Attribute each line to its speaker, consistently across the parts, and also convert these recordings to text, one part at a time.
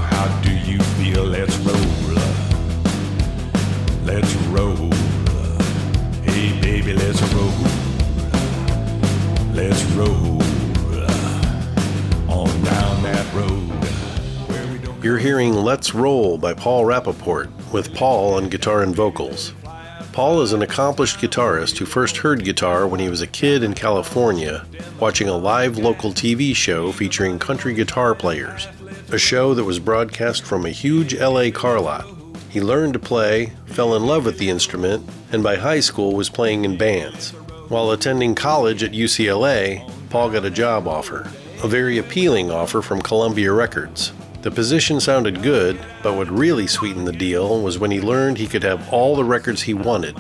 Speaker 1: how do you feel? Let's roll. Let's roll. Hey, baby, let's roll. Let's roll on down that road.
Speaker 2: You're hearing Let's Roll by Paul Rappaport, with Paul on guitar and vocals. Paul is an accomplished guitarist who first heard guitar when he was a kid in California, watching a live local TV show featuring country guitar players, a show that was broadcast from a huge LA car lot. He learned to play, fell in love with the instrument, and by high school was playing in bands. While attending college at UCLA, Paul got a job offer, a very appealing offer from Columbia Records. The position sounded good, but what really sweetened the deal was when he learned he could have all the records he wanted,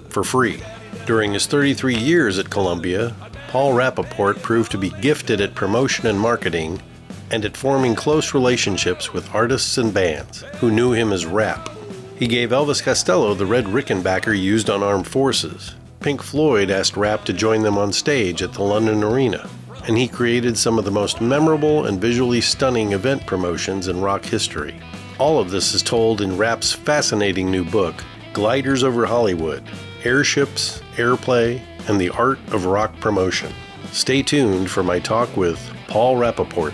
Speaker 2: for free. During his 33 years at Columbia, Paul Rappaport proved to be gifted at promotion and marketing, and at forming close relationships with artists and bands who knew him as Rapp. He gave Elvis Costello the red Rickenbacker used on armed forces. Pink Floyd asked Rapp to join them on stage at the London Arena, and he created some of the most memorable and visually stunning event promotions in rock history. All of this is told in Rapp's fascinating new book, Gliders Over Hollywood, Airships, Airplay, and the Art of Rock Promotion. Stay tuned for my talk with Paul Rappaport.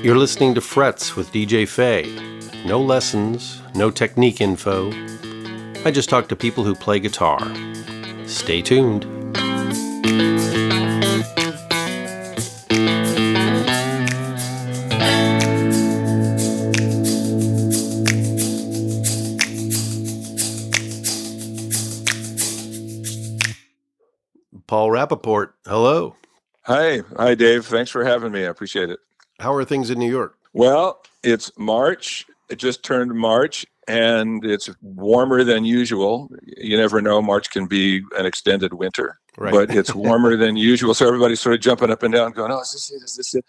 Speaker 2: You're listening to Frets with DJ Faye. No lessons, no technique info. I just talk to people who play guitar. Stay tuned. Paul Rappaport, hello.
Speaker 3: Hi, Dave. Thanks for having me. I appreciate it.
Speaker 2: How are things in New York?
Speaker 3: Well, it's March. It just turned March, and it's warmer than usual. You never know. March can be an extended winter, right. But it's warmer than usual. So everybody's sort of jumping up and down, going, "Oh, is this it? Is this it?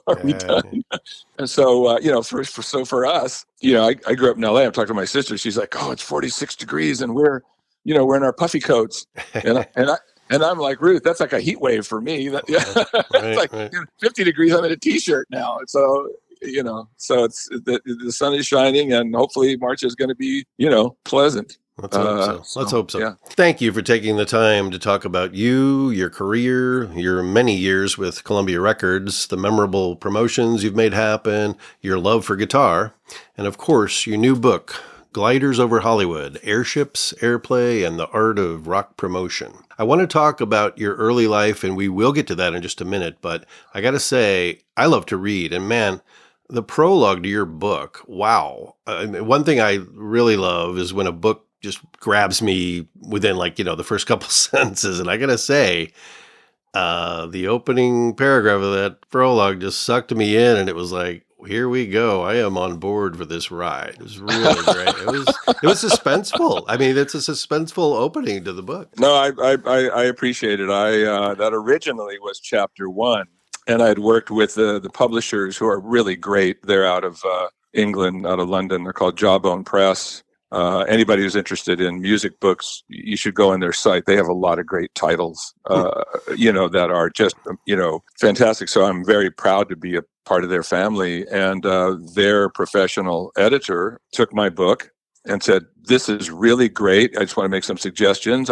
Speaker 3: Are we done?" And so, for us, I grew up in LA. I'm talking to my sister. She's like, "Oh, it's 46 degrees, and we're in our puffy coats," And I'm like, Ruth, that's like a heat wave for me. It's like 50 degrees. I'm in a t-shirt now. So, so it's the sun is shining, and hopefully March is going to be, pleasant.
Speaker 2: Let's hope so. Let's hope so.
Speaker 3: Yeah.
Speaker 2: Thank you for taking the time to talk about you, your career, your many years with Columbia Records, the memorable promotions you've made happen, your love for guitar, and of course, your new book, Gliders Over Hollywood, Airships, Airplay, and the Art of Rock Promotion. I want to talk about your early life, and we will get to that in just a minute, but I got to say, I love to read, and man, the prologue to your book, wow. One thing I really love is when a book just grabs me within the first couple sentences, and I got to say, the opening paragraph of that prologue just sucked me in, and it was like, here we go. I am on board for this ride. It was really great. It was suspenseful. I mean, it's a suspenseful opening to the book.
Speaker 3: No, I appreciate it. That originally was chapter 1, and I'd worked with the publishers who are really great. They're out of England, out of London. They're called Jawbone Press. Anybody who's interested in music books, you should go on their site. They have a lot of great titles, that are just, fantastic. So I'm very proud to be a part of their family. And their professional editor took my book and said, "This is really great. I just want to make some suggestions.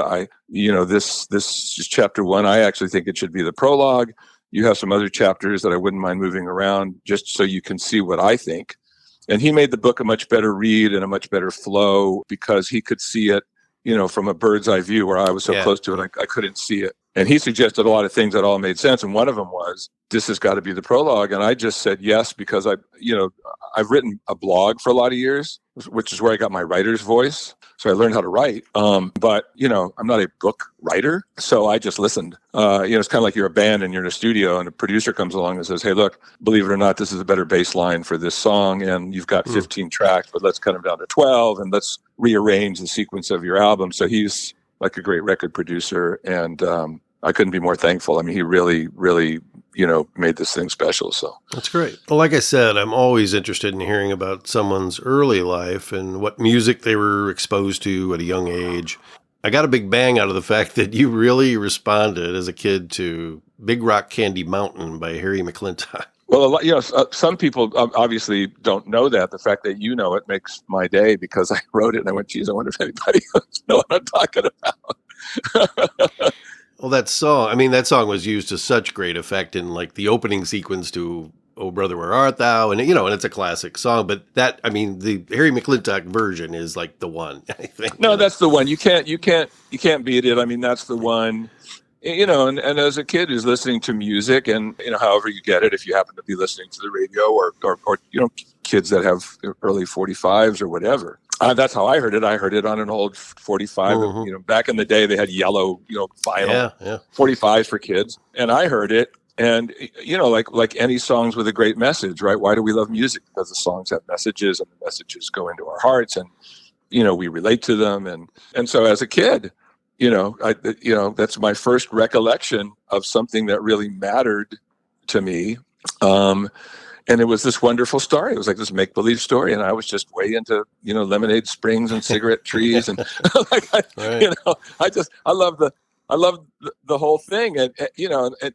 Speaker 3: This is chapter 1. I actually think it should be the prologue. You have some other chapters that I wouldn't mind moving around just so you can see what I think." And he made the book a much better read and a much better flow because he could see it, from a bird's eye view where I was so close to it, I couldn't see it. And he suggested a lot of things that all made sense. And one of them was, this has got to be the prologue. And I just said yes, because I've written a blog for a lot of years, which is where I got my writer's voice. So I learned how to write. But, I'm not a book writer. So I just listened. It's kind of like you're a band and you're in a studio and a producer comes along and says, hey, look, believe it or not, this is a better bass line for this song. And you've got 15 tracks, but let's cut them down to 12 and let's rearrange the sequence of your album. So he's like a great record producer. And I couldn't be more thankful. I mean, he really, really, made this thing special. So
Speaker 2: that's great. Well, like I said, I'm always interested in hearing about someone's early life and what music they were exposed to at a young age. I got a big bang out of the fact that you really responded as a kid to Big Rock Candy Mountain by Harry McClintock.
Speaker 3: Well, some people obviously don't know that. The fact that you know it makes my day because I wrote it and I went, geez, I wonder if anybody else knows what I'm talking about.
Speaker 2: Well, that song was used to such great effect in like the opening sequence to "Oh Brother, Where Art Thou?" and and it's a classic song. But the Harry McClintock version is like the one, I think.
Speaker 3: No, that's the one. You can't beat it. I mean, that's the one. And as a kid who's listening to music, and however you get it, if you happen to be listening to the radio or kids that have early 45s or whatever. That's how I heard it. I heard it on an old 45.
Speaker 2: Mm-hmm.
Speaker 3: Back in the day, they had yellow, vinyl 45s for kids, and I heard it. And like any songs with a great message, right? Why do we love music? Because the songs have messages, and the messages go into our hearts, and we relate to them. And so as a kid, that's my first recollection of something that really mattered to me. And it was this wonderful story. It was like this make-believe story. And I was just way into, lemonade springs and cigarette trees. And I love the whole thing. And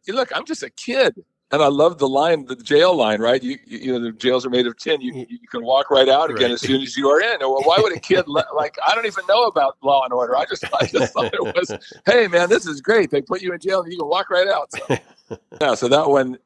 Speaker 3: look, I'm just a kid. And I love the jail line, right? The jails are made of tin. You can walk right out again as soon as you are in. Well, why would a kid I don't even know about Law and Order. I just thought it was, hey man, this is great. They put you in jail and you can walk right out. So, so that one,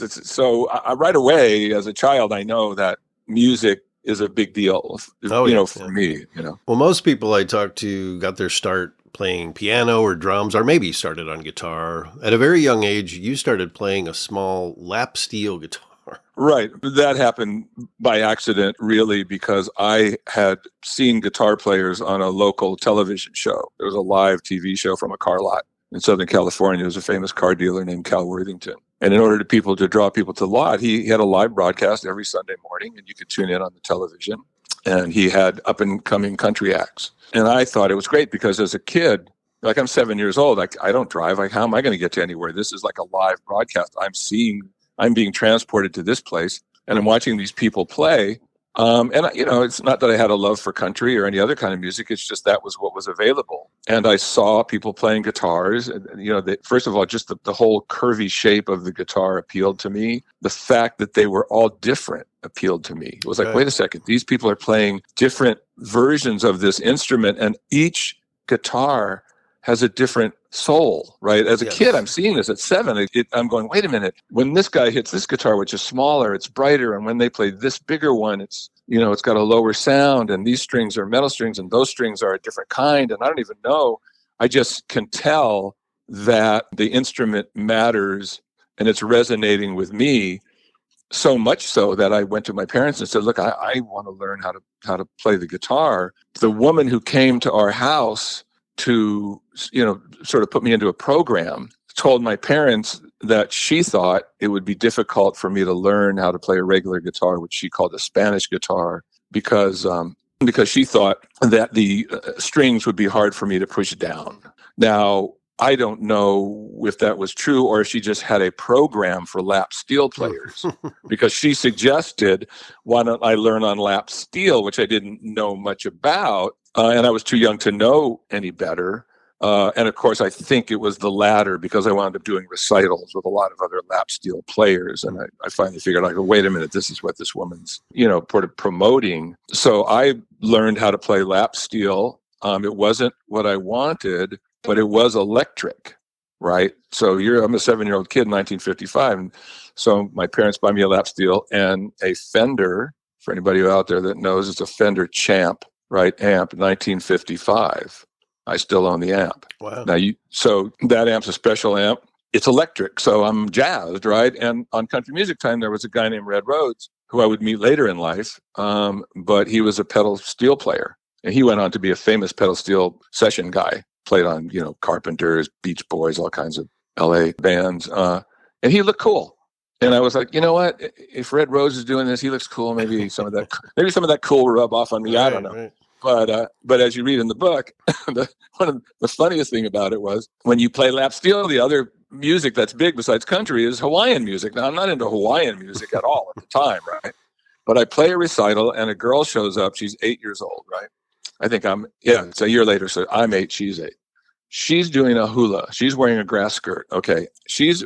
Speaker 3: so I right away as a child, I know that music is a big deal, for me.
Speaker 2: Well, most people I talk to got their start playing piano or drums, or maybe started on guitar. At a very young age, you started playing a small lap steel guitar.
Speaker 3: Right. That happened by accident, really, because I had seen guitar players on a local television show. There was a live TV show from a car lot in Southern California. There was a famous car dealer named Cal Worthington. And in order to draw people to the lot, he had a live broadcast every Sunday morning, and you could tune in on the television. And he had up-and-coming country acts. And I thought it was great because as a kid, like I'm 7 years old, I don't drive. How am I going to get to anywhere? This is like a live broadcast. I'm being transported to this place, and I'm watching these people play. And it's not that I had a love for country or any other kind of music. It's just that was what was available. And I saw people playing guitars. And, first of all, just the whole curvy shape of the guitar appealed to me. The fact that they were all different appealed to me. It was like, wait a second, these people are playing different versions of this instrument, and each guitar has a different soul, right? As a kid, I'm seeing this at 7. I'm going, wait a minute. When this guy hits this guitar, which is smaller, it's brighter. And when they play this bigger one, it's got a lower sound. And these strings are metal strings, and those strings are a different kind. And I don't even know. I just can tell that the instrument matters, and it's resonating with me. So much so that I went to my parents and said, look, I want to learn how to play the guitar. The woman who came to our house to, sort of put me into a program, told my parents that she thought it would be difficult for me to learn how to play a regular guitar, which she called a Spanish guitar, because she thought that the strings would be hard for me to push down. Now, I don't know if that was true or if she just had a program for lap steel players, because she suggested, why don't I learn on lap steel, which I didn't know much about. And I was too young to know any better. And of course, I think it was the latter, because I wound up doing recitals with a lot of other lap steel players. And I finally figured out, wait a minute, this is what this woman's, promoting. So I learned how to play lap steel. It wasn't what I wanted, but it was electric, right? So I'm a 7-year-old kid in 1955. And so my parents buy me a lap steel and a Fender. For anybody out there that knows, it's a Fender Champ, right? Amp, 1955. I still own the amp.
Speaker 2: Wow.
Speaker 3: So that amp's a special amp. It's electric, so I'm jazzed, right? And on Country Music Time, there was a guy named Red Rhodes who I would meet later in life, but he was a pedal steel player. And he went on to be a famous pedal steel session guy, played on, Carpenters, Beach Boys, all kinds of LA bands. And he looked cool. And I was like, you know what? If Red Rose is doing this, he looks cool. Maybe some of that cool will rub off on me. I don't know. Right. But as you read in the book, one of the funniest thing about it was when you play lap steel, the other music that's big besides country is Hawaiian music. Now, I'm not into Hawaiian music at all at the time, right? But I play a recital and a girl shows up. She's 8 years old, right? I think it's a year later. So I'm 8, she's 8. She's doing a hula. She's wearing a grass skirt. Okay. She's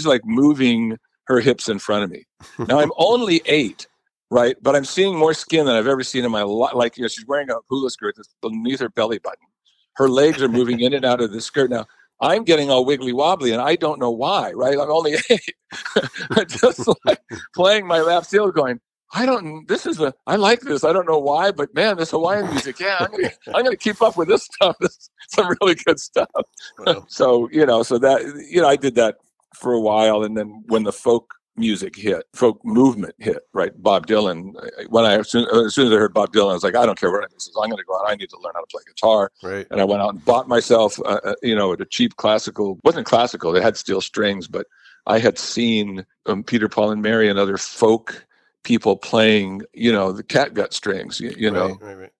Speaker 3: like moving her hips in front of me. Now I'm only 8, right? But I'm seeing more skin than I've ever seen in my life. Like, she's wearing a hula skirt that's beneath her belly button. Her legs are moving in and out of the skirt. Now I'm getting all wiggly wobbly and I don't know why, right? I'm only 8. I'm just like playing my lap steel going, I like this. I don't know why, but man, this Hawaiian music, yeah, I'm gonna keep up with this stuff. This is some really good stuff. Wow. So that, I did that for a while. And then when the folk movement hit, right? Bob Dylan, as soon as I heard Bob Dylan, I was like, I don't care what this is. I'm going to go out. I need to learn how to play guitar.
Speaker 2: Right.
Speaker 3: And I went out and bought myself, a cheap classical, wasn't classical. It had steel strings, but I had seen Peter, Paul and Mary and other folk people playing, the catgut strings,
Speaker 2: Right.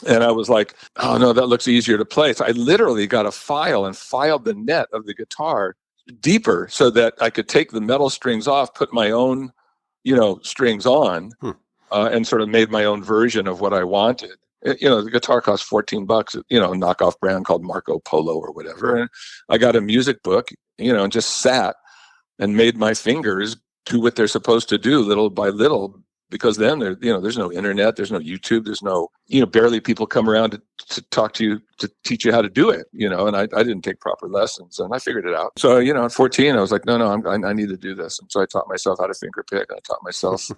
Speaker 3: And I was like, oh no, that looks easier to play. So I literally got a file and filed the net of the guitar deeper so that I could take the metal strings off, put my own, strings on, and sort of made my own version of what I wanted. The guitar cost $14, knockoff brand called Marco Polo or whatever. And I got a music book, and just sat and made my fingers do what they're supposed to do little by little, because then there's no internet, there's no YouTube, there's no, barely people come around to talk to you, to teach you how to do it, and I didn't take proper lessons and I figured it out. So, at 14, I was like, no, I need to do this. And so I taught myself how to finger pick. I taught myself,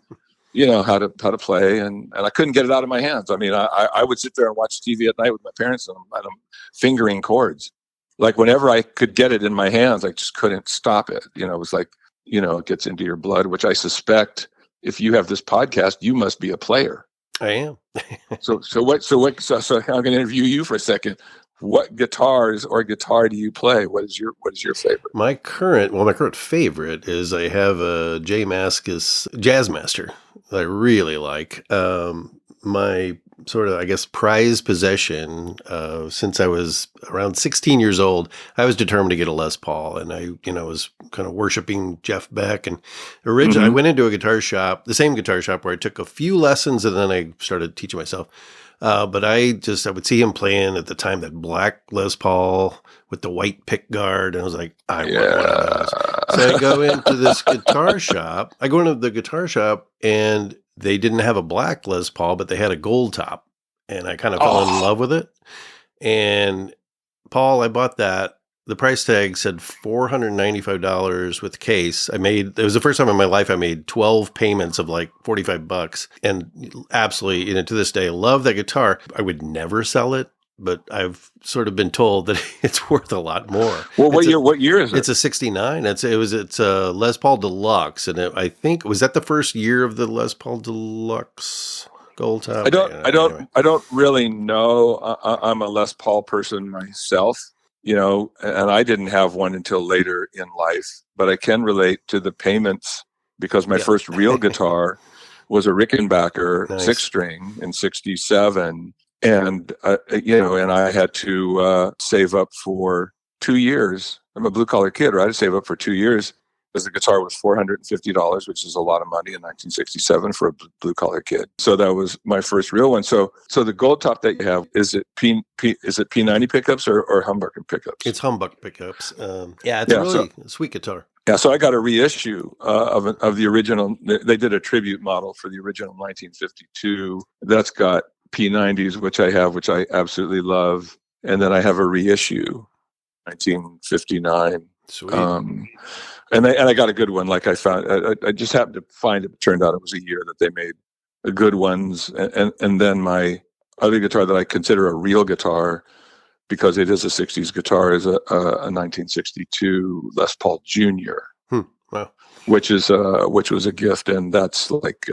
Speaker 3: how to play, and I couldn't get it out of my hands. I mean, I would sit there and watch TV at night with my parents and I'm fingering chords. Like whenever I could get it in my hands, I just couldn't stop it. It was like, it gets into your blood, which I suspect if you have this podcast, you must be a player.
Speaker 2: I am.
Speaker 3: So I'm going to interview you for a second. What guitar do you play? What is your favorite?
Speaker 2: My current favorite is I have a J Mascis Jazzmaster that I really like. My sort of, I guess, prized possession, since I was around 16 years old, I was determined to get a Les Paul, and I, was kind of worshiping Jeff Beck. And originally I went into a guitar shop, the same guitar shop where I took a few lessons and then I started teaching myself. But I would see him playing at the time that black Les Paul with the white pick guard. And I was like, I want one of those. So I go into this guitar shop. And they didn't have a black Les Paul, but they had a gold top. And I kind of fell in love with it. And Paul, I bought that. The price tag said $495 with case. It was the first time in my life I made 12 payments of like $45. And absolutely, to this day, I love that guitar. I would never sell it, but I've sort of been told that it's worth a lot more.
Speaker 3: Well, what year is it?
Speaker 2: It's a 69. It's a Les Paul Deluxe. And I think, was that the first year of the Les Paul Deluxe gold top?
Speaker 3: I don't really know. I'm a Les Paul person myself. And I didn't have one until later in life, but I can relate to the payments because my first real guitar was a Rickenbacker 6-string in 67. And, and I had to save up for 2 years. I'm a blue collar kid, right? I had to save up for 2 years because the guitar was $450, which is a lot of money in 1967 for a blue collar kid. So that was my first real one. So the gold top that you have, is it P90 pickups or humbucker pickups?
Speaker 2: It's humbucker pickups. It's a really sweet guitar.
Speaker 3: Yeah, so I got a reissue of the original. They did a tribute model for the original 1952. That's got P90s, which I have, which I absolutely love. And then I have a reissue, 1959.
Speaker 2: Sweet.
Speaker 3: And I got a good one. Like I found, I just happened to find it. It turned out it was a year that they made good ones. And then my other guitar that I consider a real guitar, because it is a 60s guitar, is a 1962 Les Paul Jr.
Speaker 2: Wow.
Speaker 3: which was a gift. And that's like,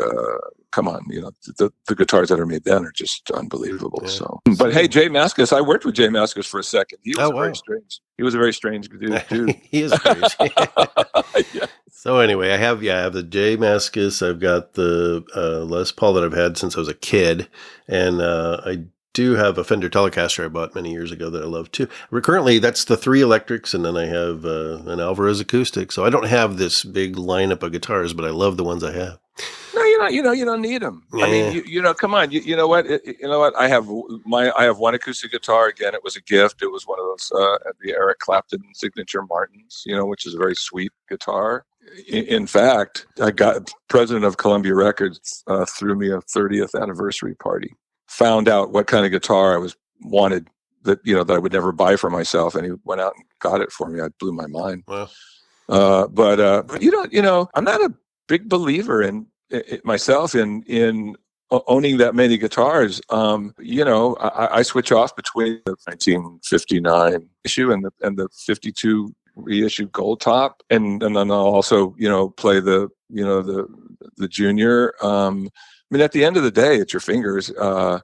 Speaker 3: come on, the guitars that are made then are just unbelievable.
Speaker 2: Yeah.
Speaker 3: So, but hey, Jay Mascis, I worked with Jay Mascis for a second. He was he was a very strange dude.
Speaker 2: He is strange.
Speaker 3: Yeah.
Speaker 2: So anyway, I have the J Mascis. I've got the Les Paul that I've had since I was a kid, and I do have a Fender Telecaster I bought many years ago that I love too. Currently, that's the 3 electrics, and then I have an Alvarez acoustic. So I don't have this big lineup of guitars, but I love the ones I have.
Speaker 3: No, you don't need them.
Speaker 2: Yeah.
Speaker 3: I mean, come on. You know what? I have one acoustic guitar. Again, it was a gift. It was one of those the Eric Clapton signature Martins, which is a very sweet guitar. In fact, I got president of Columbia Records threw me a 30th anniversary party. Found out what kind of guitar I wanted that I would never buy for myself, and he went out and got it for me. I blew my mind.
Speaker 2: Wow.
Speaker 3: But I'm not a big believer in myself in owning that many guitars. I switch off between the 1959 issue and the 52 reissued gold top, and then I'll also play the junior. I mean, at the end of the day, it's your fingers. How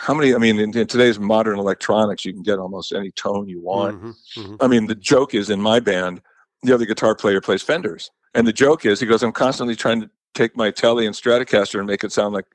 Speaker 3: many? I mean, in today's modern electronics, you can get almost any tone you want.
Speaker 2: Mm-hmm, mm-hmm.
Speaker 3: I mean, the joke is in my band, the other guitar player plays Fenders, and the joke is he goes, "I'm constantly trying to take my Tele and Stratocaster and make it sound like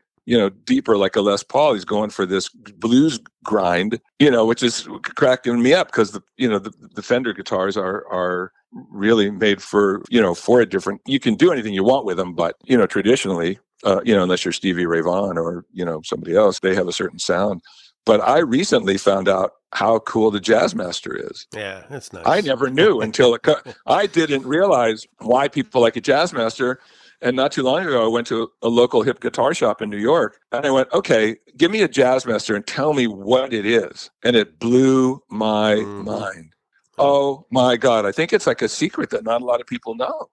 Speaker 3: deeper, like a Les Paul. He's going for this blues grind, which is cracking me up because the Fender guitars are really made for for a different. You can do anything you want with them, but traditionally. Unless you're Stevie Ray Vaughan or, somebody else, they have a certain sound. But I recently found out how cool the Jazzmaster is.
Speaker 2: Yeah, that's nice.
Speaker 3: I never knew until I didn't realize why people like a Jazzmaster. And not too long ago, I went to a local hip guitar shop in New York, and I went, okay, give me a Jazzmaster and tell me what it is. And it blew my mind. Oh my God. I think it's like a secret that not a lot of people know.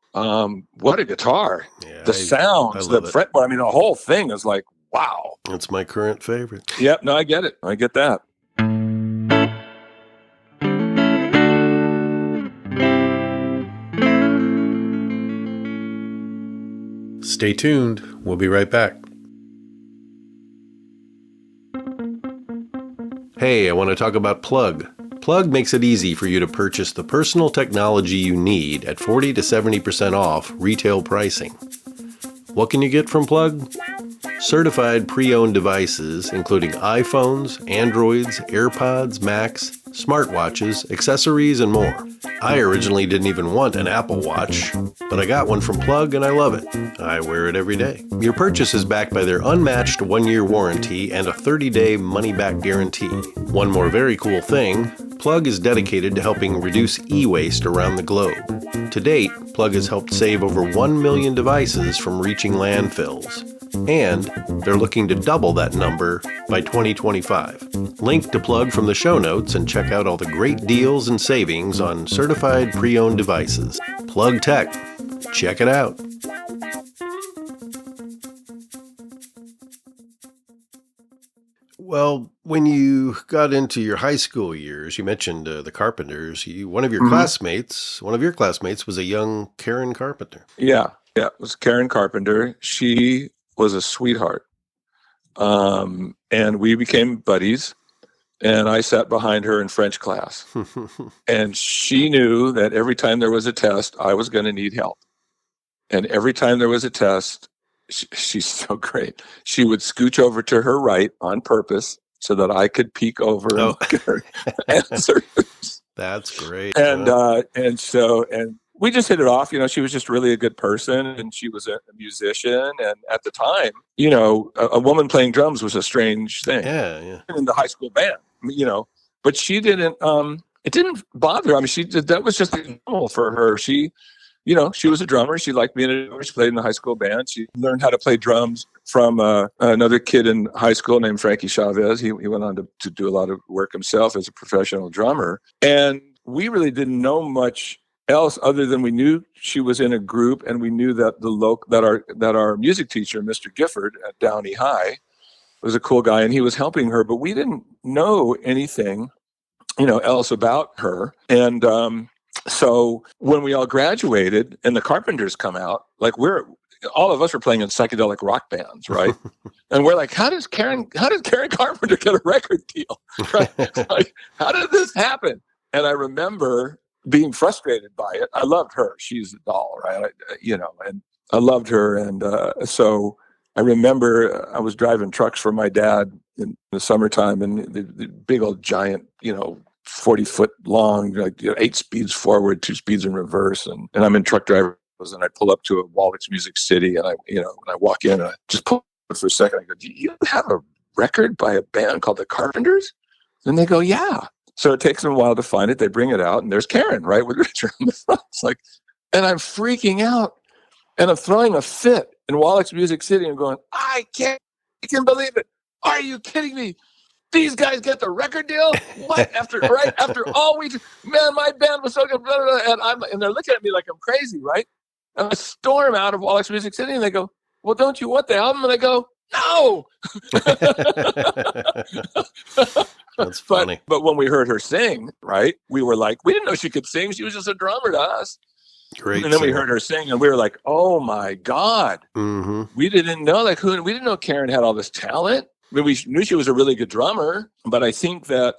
Speaker 3: What a guitar.
Speaker 2: Yeah,
Speaker 3: the sounds, the fretboard. I mean, the whole thing is like, wow.
Speaker 2: It's my current favorite.
Speaker 3: Yep. No, I get it. I get that.
Speaker 2: Stay tuned. We'll be right back. Hey, I want to talk about Plug. Plug makes it easy for you to purchase the personal technology you need at 40 to 70% off retail pricing. What can you get from Plug? Certified pre-owned devices, including iPhones, Androids, AirPods, Macs, smartwatches, accessories, and more. I originally didn't even want an Apple Watch, but I got one from Plug and I love it. I wear it every day. Your purchase is backed by their unmatched 1-year warranty and a 30-day money-back guarantee. One more very cool thing, Plug is dedicated to helping reduce e-waste around the globe. To date, Plug has helped save over 1 million devices from reaching landfills. And they're looking to double that number by 2025. Link to Plug from the show notes and check out all the great deals and savings on certified pre-owned devices. Plug Tech. Check it out. Well, when you got into your high school years, you mentioned the Carpenters. One of your classmates was a young Karen Carpenter.
Speaker 3: Yeah, it was Karen Carpenter. She was a sweetheart. And we became buddies. And I sat behind her in French class. And she knew that every time there was a test, I was going to need help. And every time there was a test, she's so great. She would scooch over to her right on purpose so that I could peek over and look at her answers.
Speaker 2: That's great.
Speaker 3: And we just hit it off. She was just really a good person, and she was a musician. And at the time, a woman playing drums was a strange thing.
Speaker 2: Yeah.
Speaker 3: In the high school band, but she didn't. It didn't bother her. I mean, that was just normal for her. She was a drummer. She liked being a drummer. She played in the high school band. She learned how to play drums from another kid in high school named Frankie Chavez. He went on to do a lot of work himself as a professional drummer. And we really didn't know much else other than we knew she was in a group, and we knew that that our music teacher, Mr. Gifford at Downey High, was a cool guy, and he was helping her. But we didn't know anything, else about her. And So when we all graduated and the Carpenters come out, like all of us were playing in psychedelic rock bands, right? And we're like, how does Karen Carpenter get a record deal? Right? Like, how did this happen? And I remember being frustrated by it. I loved her. She's a doll, right? And I loved her. And so I remember I was driving trucks for my dad in the summertime, and the big old giant, 40-foot long, like 8 speeds forward, 2 speeds in reverse. And I'm in truck driver, and I pull up to a Wallach's Music City, and when I walk in, and I just pull up for a second. I go, do you have a record by a band called the Carpenters? And they go, yeah. So it takes them a while to find it. They bring it out, and there's Karen, right, with Richard on the front. It's like, and I'm freaking out, and I'm throwing a fit in Wallach's Music City, and going, I can't believe it. Are you kidding me? These guys get the record deal? What? After all man, my band was so good, blah, blah, blah, and they're looking at me like I'm crazy, right? And I storm out of Wallach's Music City, and they go, well, don't you want the album? And I go, no.
Speaker 2: That's funny.
Speaker 3: But when we heard her sing, right, we were like, we didn't know she could sing. She was just a drummer to us.
Speaker 2: Great.
Speaker 3: And then we heard her sing, and we were like, oh my God.
Speaker 2: Mm-hmm.
Speaker 3: We didn't know, we didn't know Karen had all this talent. I mean, we knew she was a really good drummer, but I think that,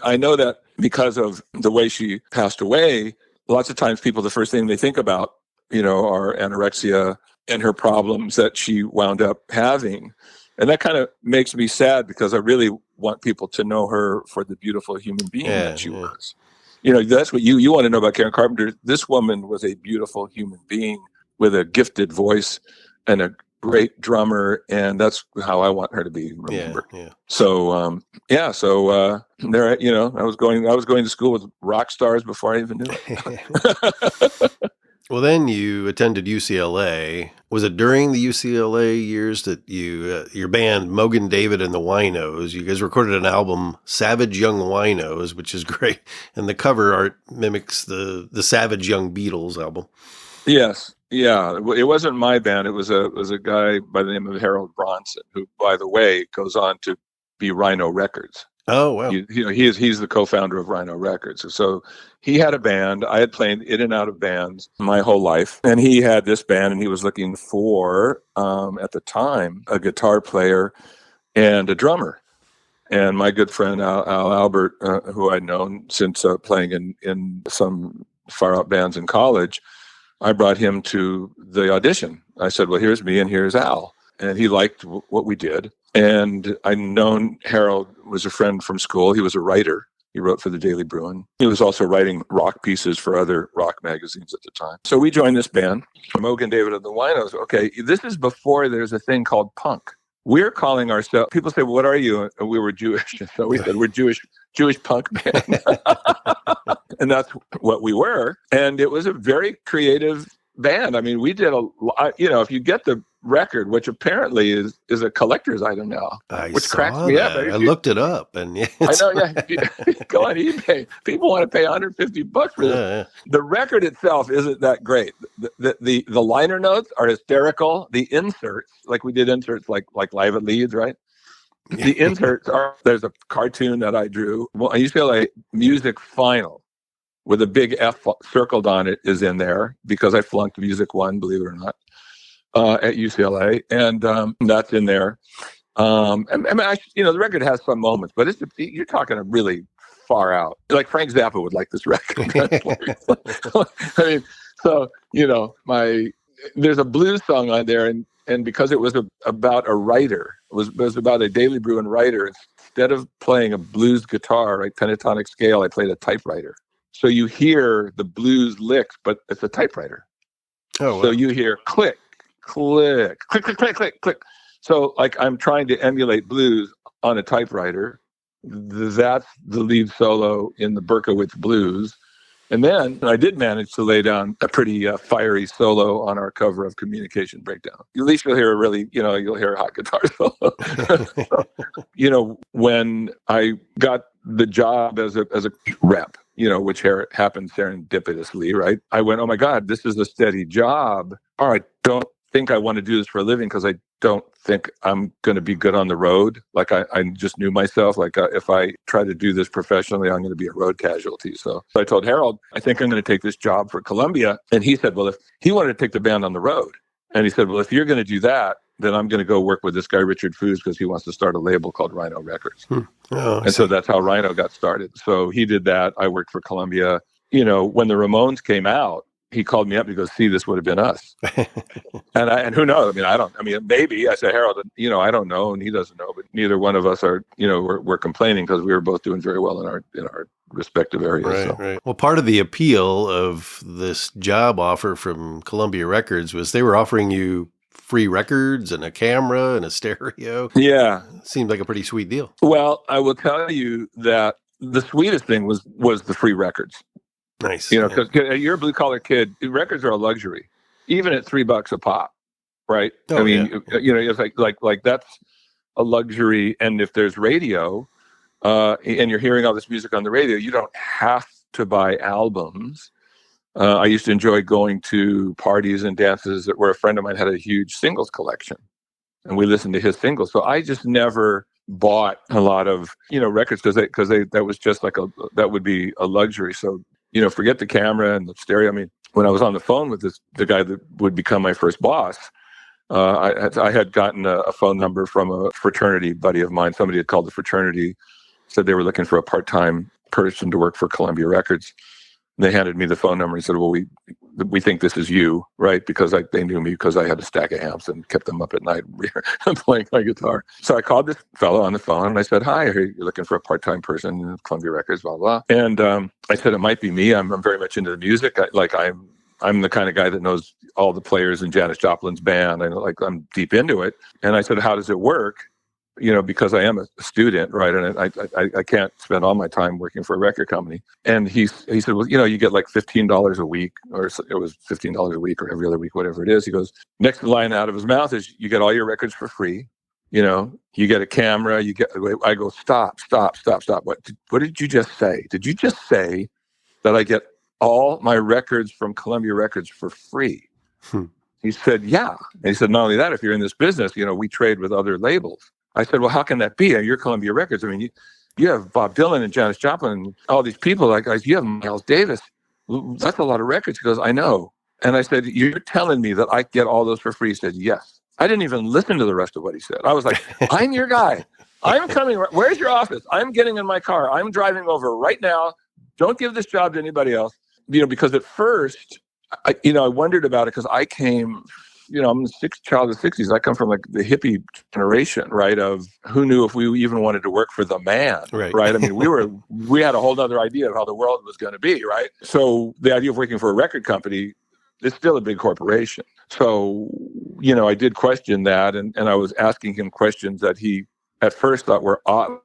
Speaker 3: I know that because of the way she passed away, lots of times people, the first thing they think about, are anorexia and her problems that she wound up having. And that kind of makes me sad, because I really want people to know her for the beautiful human being that she was. That's what you want to know about Karen Carpenter. This woman was a beautiful human being with a gifted voice and a great drummer, and that's how I want her to be remembered.
Speaker 2: Yeah.
Speaker 3: So there, I was going to school with rock stars before I even knew it.
Speaker 2: Well, then you attended UCLA. Was it during the UCLA years that your band, Mogan David and the Winos, you guys recorded an album, Savage Young Winos, which is great. And the cover art mimics the Savage Young Beatles album.
Speaker 3: Yes. Yeah. It wasn't my band. It was a guy by the name of Harold Bronson, who, by the way, goes on to be Rhino Records.
Speaker 2: Oh, wow.
Speaker 3: He's the co-founder of Rhino Records. So he had a band. I had played in and out of bands my whole life. And he had this band, and he was looking for, at the time, a guitar player and a drummer. And my good friend, Al Albert, who I'd known since playing in some far-out bands in college, I brought him to the audition. I said, well, here's me and here's Al. And he liked what we did. And I'd known Harold was a friend from school. He was a writer. He wrote for the Daily Bruin. He was also writing rock pieces for other rock magazines at the time. So we joined this band, Mogan David and the Winos. Okay, this is before there's a thing called punk. We're calling ourselves, people say, well, what are you? And we were Jewish. So we said, we're Jewish punk band. And that's what we were. And it was a very creative band. I mean, we did a lot, if you get the record, which apparently is a collector's item now, which cracks me up.
Speaker 2: I looked it up, and
Speaker 3: I know, go on eBay. People want to pay $150 for this. Yeah. The record itself isn't that great. The liner notes are hysterical. The inserts, like we did inserts like Live at Leeds, right? The inserts there's a cartoon that I drew. Well, I UCLA music final with a big F circled on it is in there, because I flunked Music 1, believe it or not, at UCLA, and that's in there. The record has some moments, but you're talking a really far out. Like Frank Zappa would like this record. I mean, so there's a blues song on there, and because it was about a writer, it was about a Daily Bruin writer. Instead of playing a blues guitar, right, pentatonic scale, I played a typewriter. So you hear the blues licks, but it's a typewriter. Oh, wow. So you hear click, click, click, click, click, click, click. So like I'm trying to emulate blues on a typewriter. That's the lead solo in the Berkowitz Blues. And then I did manage to lay down a pretty fiery solo on our cover of Communication Breakdown. At least you'll hear you'll hear a hot guitar solo. So, when I got the job as a rep, which happened serendipitously, right? I went, oh my God, this is a steady job. All right, don't think I want to do this for a living because I don't think I'm going to be good on the road. Like I just knew myself. Like if I try to do this professionally, I'm going to be a road casualty. So I told Harold, I think I'm going to take this job for Columbia. And he said, well, if he wanted to take the band on the road, and he said, well, if you're going to do that, then I'm going to go work with this guy, Richard Foos, because he wants to start a label called Rhino Records.
Speaker 2: Oh,
Speaker 3: and so that's how Rhino got started. So he did that. I worked for Columbia. You know, when the Ramones came out, he called me up and he goes, see, this would have been us. and who knows? I mean, maybe. I said, Harold, you know, I don't know, and he doesn't know, but neither one of us are, you know, we're complaining because we were both doing very well in our respective areas.
Speaker 2: Right. Well, part of the appeal of this job offer from Columbia Records was they were offering you free records and a camera and a stereo.
Speaker 3: Yeah.
Speaker 2: Seemed like a pretty sweet deal.
Speaker 3: Well, I will tell you that the sweetest thing was the free records.
Speaker 2: Nice.
Speaker 3: You know, because you're a blue collar kid, records are a luxury, even at $3 a pop, right?
Speaker 2: Oh,
Speaker 3: I mean, you know, it's like that's a luxury. And if there's radio, and you're hearing all this music on the radio, you don't have to buy albums. I used to enjoy going to parties and dances where a friend of mine had a huge singles collection, and we listened to his singles. So I just never bought a lot of, you know, records because that was just like that would be a luxury. So, you know, forget the camera and the stereo. I mean, when I was on the phone with the guy that would become my first boss, I had gotten a phone number from a fraternity buddy of mine. Somebody had called the fraternity, said they were looking for a part-time person to work for Columbia Records. They handed me the phone number and said, well, we think this is you, right? Because they knew me because I had a stack of amps and kept them up at night playing my guitar. So I called this fellow on the phone and I said, hi, you're looking for a part-time person in Columbia Records, blah, blah. And I said, it might be me. I'm very much into the music. I'm the kind of guy that knows all the players in Janis Joplin's band. I'm deep into it. And I said, how does it work? You know, because I am a student, right? And I can't spend all my time working for a record company. And he said, well, you know, you get like $15 a week, or it was $15 a week or every other week, whatever it is. He goes, next line out of his mouth is, you get all your records for free. You know, you get a camera, I go, stop. What did you just say? Did you just say that I get all my records from Columbia Records for free? He said, yeah. And he said, not only that, if you're in this business, you know, we trade with other labels. I said, well, how can that be? You're Columbia Records. I mean, you have Bob Dylan and Janis Joplin and all these people. Like, you have Miles Davis. That's a lot of records. He goes, I know. And I said, you're telling me that I get all those for free? He said, yes. I didn't even listen to the rest of what he said. I was like, I'm your guy. I'm coming. Where's your office? I'm getting in my car. I'm driving over right now. Don't give this job to anybody else. You know, because at first, I wondered about it because I came, you know, I'm the sixth child of the 60s. I come from like the hippie generation, right? Of who knew if we even wanted to work for the man, right? I mean, we had a whole other idea of how the world was going to be, right? So the idea of working for a record company is still a big corporation. So, you know, I did question that, and I was asking him questions that he at first thought were odd.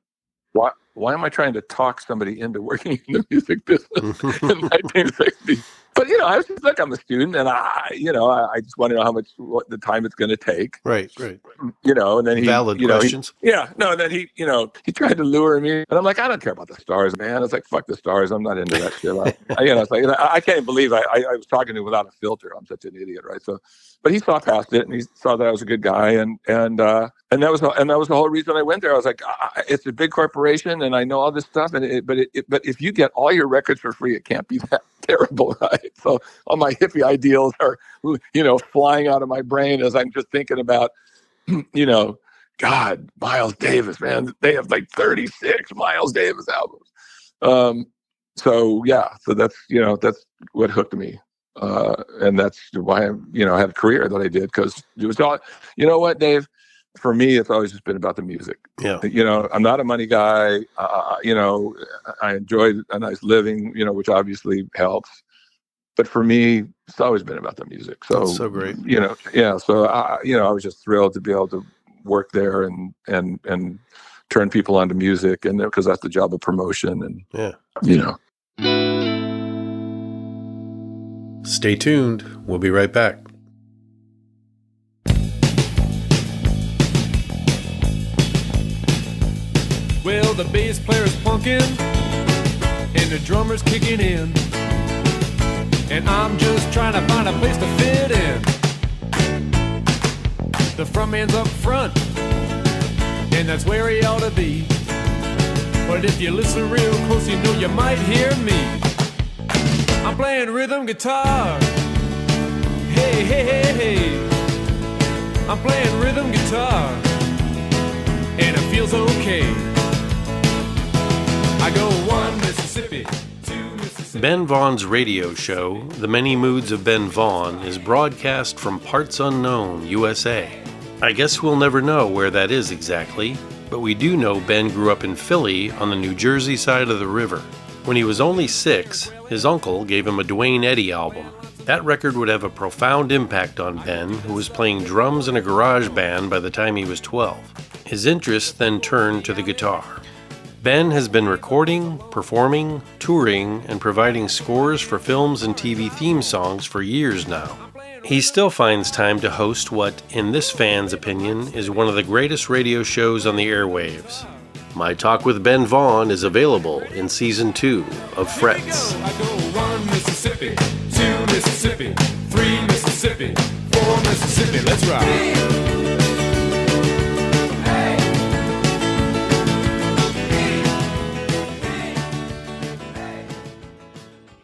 Speaker 3: Why am I trying to talk somebody into working in the music business in 1960? But, you know, I was just like, I'm a student, and I just want to know what the time it's going to take.
Speaker 2: Right.
Speaker 3: You know, and then
Speaker 2: valid questions.
Speaker 3: And then he tried to lure me, and I'm like, I don't care about the stars, man. It's like, fuck the stars. I'm not into that shit. It's like, I can't believe I was talking to him without a filter. I'm such an idiot, right? So, but he saw past it, and he saw that I was a good guy, and that was the whole reason I went there. I was like, it's a big corporation, and I know all this stuff, but if you get all your records for free, it can't be that terrible, right? So all my hippie ideals are, you know, flying out of my brain as I'm just thinking about, you know, God, Miles Davis, man, they have like 36 Miles Davis albums. So that's what hooked me. And that's why I had a career that I did, because it was all, you know what, Dave, for me, it's always just been about the music.
Speaker 2: Yeah.
Speaker 3: You know, I'm not a money guy. You know, I enjoy a nice living, you know, which obviously helps. But for me, it's always been about the music. So,
Speaker 2: that's so great.
Speaker 3: You know, yeah. So, I was just thrilled to be able to work there and turn people onto music, and because that's the job of promotion. And you know.
Speaker 2: Stay tuned. We'll be right back.
Speaker 1: Well, the bass player's punking and the drummer's kicking in, and I'm just trying to find a place to fit in. The front man's up front, and that's where he ought to be. But if you listen real close, you know you might hear me. I'm playing rhythm guitar. Hey, hey, hey, hey. I'm playing rhythm guitar, and it feels okay. I go 1 Mississippi, 2 Mississippi.
Speaker 2: Ben Vaughn's radio show, The Many Moods of Ben Vaughn, is broadcast from Parts Unknown, USA. I guess we'll never know where that is exactly, but we do know Ben grew up in Philly on the New Jersey side of the river. When he was only 6, his uncle gave him a Duane Eddy album. That record would have a profound impact on Ben, who was playing drums in a garage band by the time he was 12. His interest then turned to the guitar. Ben has been recording, performing, touring, and providing scores for films and TV theme songs for years now. He still finds time to host what, in this fan's opinion, is one of the greatest radio shows on the airwaves. My Talk with Ben Vaughn is available in Season 2 of Frets.
Speaker 1: I go 1 Mississippi, 2 Mississippi, 3 Mississippi, 4 Mississippi. Let's ride.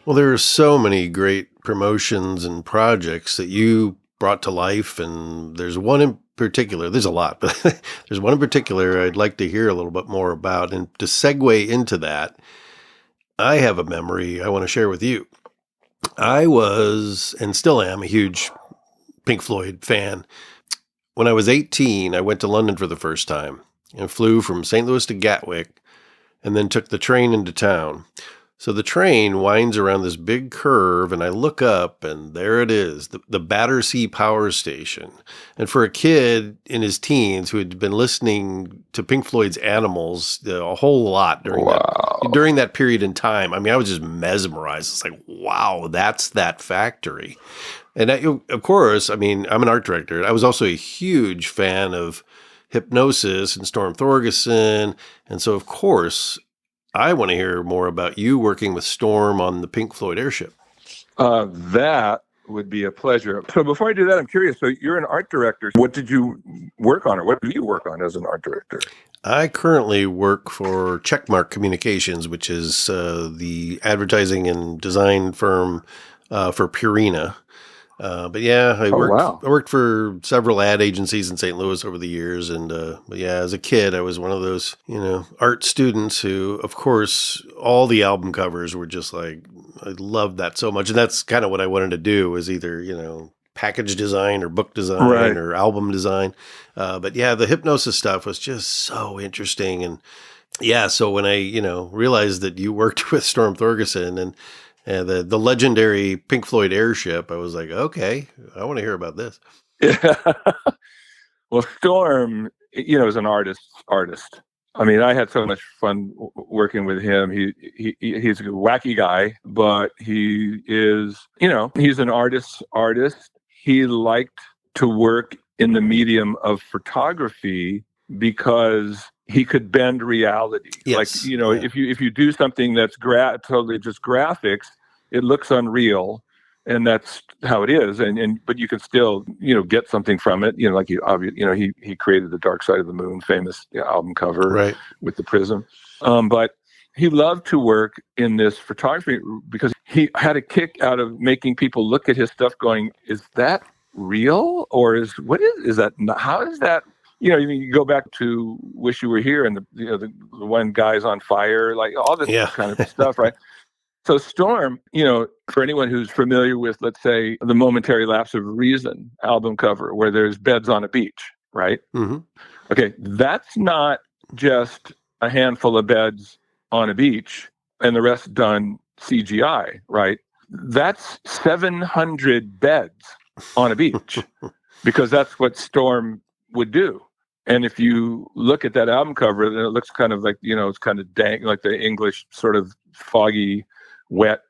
Speaker 2: Well, there are so many great promotions and projects that you brought to life, and there's one in particular, there's a lot, but there's one in particular I'd like to hear a little bit more about. And to segue into that, I have a memory I want to share with you. I was, and still am, a huge Pink Floyd fan. When I was 18, I went to London for the first time and flew from St. Louis to Gatwick and then took the train into town. So the train winds around this big curve, and I look up, and there it is, the Battersea Power Station. And for a kid in his teens who had been listening to Pink Floyd's Animals a whole lot during that period in time, I mean, I was just mesmerized. It's like, wow, that's that factory. And of course, I mean, I'm an art director. I was also a huge fan of Hypnosis and Storm Thorgerson. And so, of course, I want to hear more about you working with Storm on the Pink Floyd Airship.
Speaker 3: That would be a pleasure. So before I do that, I'm curious. So you're an art director. What did you work on, or what do you work on as an art director?
Speaker 2: I currently work for Checkmark Communications, which is the advertising and design firm for Purina. But yeah, I worked for several ad agencies in St. Louis over the years. And but yeah, as a kid, I was one of those, art students who, of course, all the album covers were just like, I loved that so much. And that's kind of what I wanted to do, was either, package design or book design or album design. But yeah, the Hypnosis stuff was just so interesting. And yeah, so when I, realized that you worked with Storm Thorgerson and the legendary Pink Floyd Airship, I was like, okay, I want to hear about this.
Speaker 3: Yeah. Well, Storm, is an artist. I mean, I had so much fun working with him. He's a wacky guy, but he is, he's an artist. He liked to work in the medium of photography because he could bend reality.
Speaker 2: Yes.
Speaker 3: Like, if you do something that's totally just graphics, it looks unreal, and that's how it is. But you can still, get something from it. Like he created the Dark Side of the Moon, famous album cover with the prism. But he loved to work in this photography because he had a kick out of making people look at his stuff going, is that real? Or is that, how is that? You go back to Wish You Were Here and the one Guy's on Fire, like all this kind of stuff, right? So Storm, for anyone who's familiar with, let's say, the Momentary Lapse of Reason album cover, where there's beds on a beach, right? Mm-hmm. Okay, that's not just a handful of beds on a beach and the rest done CGI, right? That's 700 beds on a beach because that's what Storm would do. And if you look at that album cover, then it looks kind of like, it's kind of dank, like the English sort of foggy, wet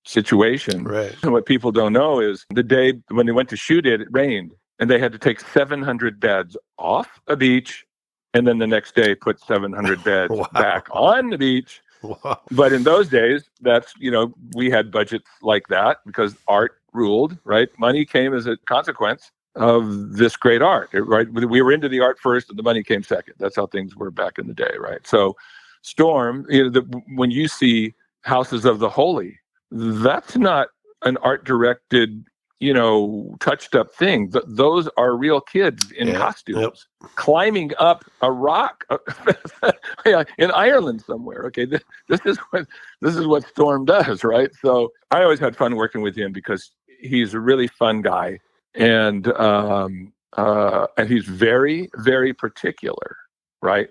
Speaker 3: situation.
Speaker 2: Right.
Speaker 3: And what people don't know is the day when they went to shoot it, it rained. And they had to take 700 beds off a beach. And then the next day put 700 beds back on the beach.
Speaker 2: Wow.
Speaker 3: But in those days, that's, we had budgets like that because art ruled, right? Money came as a consequence. of this great art, right? We were into the art first and the money came second. That's how things were back in the day, right? So Storm, when you see Houses of the Holy, that's not an art directed, touched up thing. Those are real kids in costumes climbing up a rock in Ireland somewhere. Okay, this is what Storm does, right? So I always had fun working with him because he's a really fun guy, and he's very, very particular, right?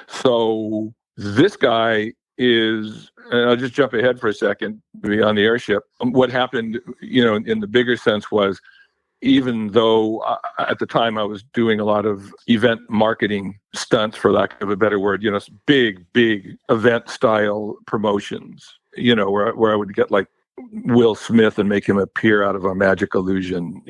Speaker 3: So this guy is, and I'll just jump ahead for a second, on the airship. What happened, in the bigger sense was, even though at the time I was doing a lot of event marketing stunts, for lack of a better word, big event style promotions, where I would get like Will Smith and make him appear out of a magic illusion,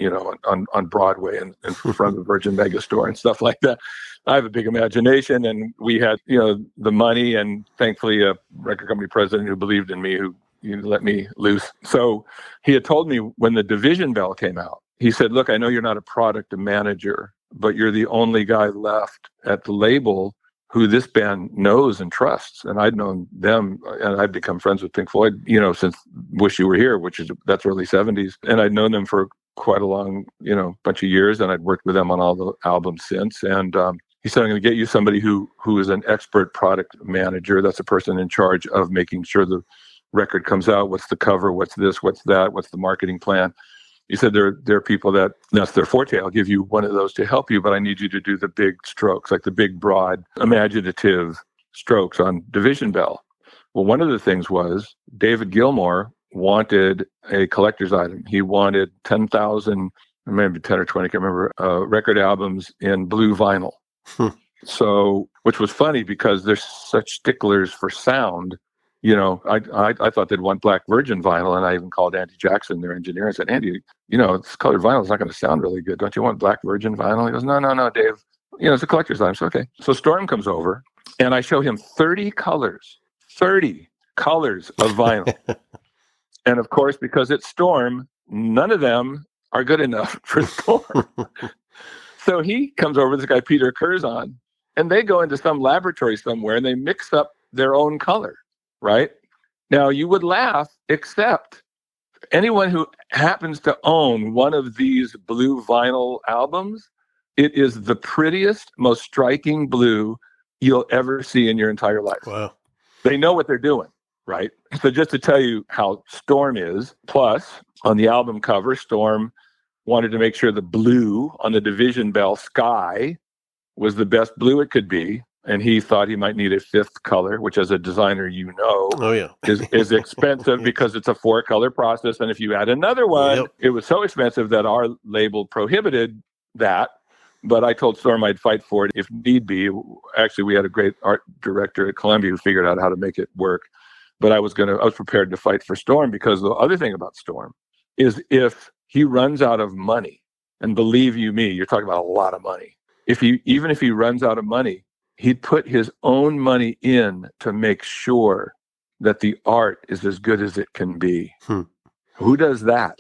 Speaker 3: on Broadway and in front of the Virgin Megastore and stuff like that. I have a big imagination, and we had, the money, and thankfully a record company president who believed in me, who let me loose. So he had told me when the Division Bell came out, he said, "Look, I know you're not a product manager, but you're the only guy left at the label who this band knows and trusts." And I'd known them, and I'd become friends with Pink Floyd, since Wish You Were Here, that's early 70s. And I'd known them for quite a long, bunch of years, and I'd worked with them on all the albums since. And he said, "I'm going to get you somebody who is an expert product manager. That's a person in charge of making sure the record comes out. What's the cover? What's this? What's that? What's the marketing plan?" He said, there are people that's their forte. I'll give you one of those to help you, but I need you to do the big strokes, like the big, broad, imaginative strokes on Division Bell. Well, one of the things was David Gilmour wanted a collector's item. He wanted 10,000, maybe 10 or 20, I can't remember, record albums in blue vinyl. So, which was funny because they're such sticklers for sound. I thought they'd want black virgin vinyl, and I even called Andy Jackson, their engineer, and said, "Andy, this colored vinyl is not going to sound really good. Don't you want black virgin vinyl?" He goes, No, Dave. It's a collector's item. So, okay. So Storm comes over, and I show him 30 colors of vinyl. And of course, because it's Storm, none of them are good enough for Storm. So he comes over, this guy Peter Curzon, and they go into some laboratory somewhere, and they mix up their own color. Right? Now, you would laugh, except anyone who happens to own one of these blue vinyl albums, it is the prettiest, most striking blue you'll ever see in your entire life.
Speaker 2: Wow.
Speaker 3: They know what they're doing, right? So just to tell you how Storm is, plus on the album cover, Storm wanted to make sure the blue on the Division Bell sky was the best blue it could be. And he thought he might need a fifth color, which as a designer, is expensive because it's a 4-color process. And if you add another one, It was so expensive that our label prohibited that. But I told Storm I'd fight for it if need be. Actually, we had a great art director at Columbia who figured out how to make it work. But I was prepared to fight for Storm, because the other thing about Storm is if he runs out of money, and believe you me, you're talking about a lot of money. Even if he runs out of money, he'd put his own money in to make sure that the art is as good as it can be. Who does that?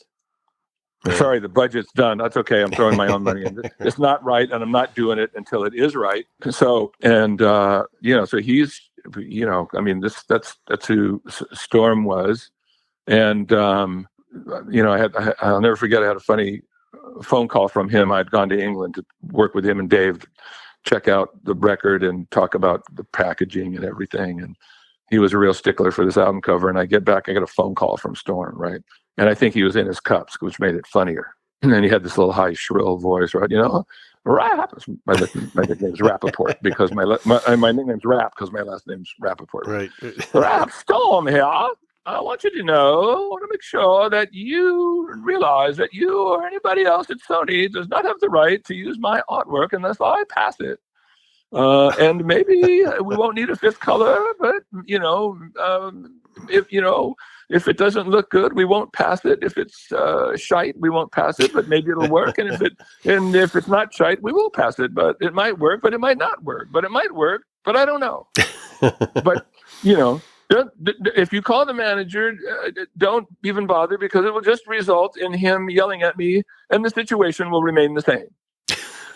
Speaker 3: Yeah. Sorry, the budget's done. That's okay. I'm throwing my own money in. It's not right, and I'm not doing it until it is right. So, so he's, that's who Storm was. And, I'll never forget, I had a funny phone call from him. I'd gone to England to work with him and Dave, check out the record and talk about the packaging and everything. And he was a real stickler for this album cover. And I get back, I got a phone call from Storm, right? And I think he was in his cups, which made it funnier. And then he had this little high, shrill voice, right? Rapp. My nickname's Rappaport because my nickname's Rapp because my last name's Rappaport.
Speaker 2: Right.
Speaker 3: Rapp, Storm here. I want you to want to make sure that you realize that you or anybody else at Sony does not have the right to use my artwork unless I pass it. And maybe we won't need a fifth color, but if it doesn't look good, we won't pass it. If it's shite, we won't pass it, but maybe it'll work. And if it's not shite, we will pass it. But it might work, but it might not work. But it might work, but I don't know. But If you call the manager, don't even bother, because it will just result in him yelling at me and the situation will remain the same.